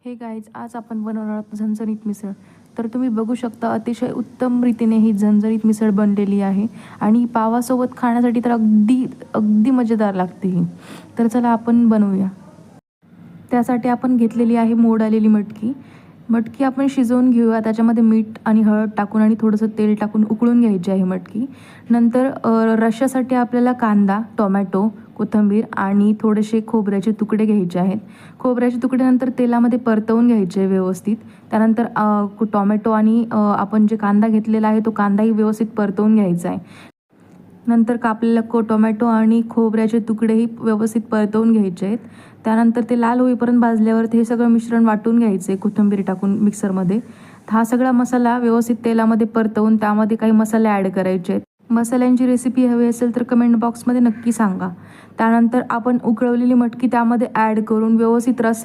हे गाईज, आज आपण बनवणार आहोत झणझणीत मिसळ. तर तुम्ही बघू शकता अतिशय उत्तम रीतीने ही झणझणीत मिसळ बनलेली आहे आणि पावासोबत खाण्यासाठी तर अगदी अगदी मजेदार लागते ही. तर चला आपण बनवूया. त्यासाठी आपण घेतलेली आहे मोड आलेली मटकी. मटकी आपण शिजवून घेऊया. त्याच्यामध्ये मीठ आणि हळद टाकून आणि थोडंसं तेल टाकून उकळून घ्यायची आहे मटकी. नंतर रश्श्यासाठी आपल्याला कांदा, टोमॅटो, कोथिंबीर आणि थोडेसे खोबऱ्याचे तुकडे घ्यायचे आहेत. खोबऱ्याचे तुकडे नंतर तेलामध्ये परतवून घ्यायचे व्यवस्थित. त्यानंतर टोमॅटो आणि आपण जे कांदा घेतलेला आहे तो कांदाही व्यवस्थित परतवून घ्यायचा आहे. नंतर कापलेला टोमॅटो आणि खोबऱ्याचे तुकडेही व्यवस्थित परतवून घ्यायचे आहेत. त्यानंतर ते लाल होईपर्यंत भाजल्यावर हे सगळं मिश्रण वाटून घ्यायचं आहे कोथिंबीर टाकून मिक्सरमध्ये. हा सगळा मसाला व्यवस्थित तेलामध्ये परतवून त्यामध्ये काही मसाले ॲड करायचे आहेत. मसाल्यांची रेसिपी हवी असेल तर कमेंट बॉक्समध्ये नक्की सांगा. त्यानंतर आपण उकळवलेली मटकी त्यामध्ये ॲड करून व्यवस्थित रस्सा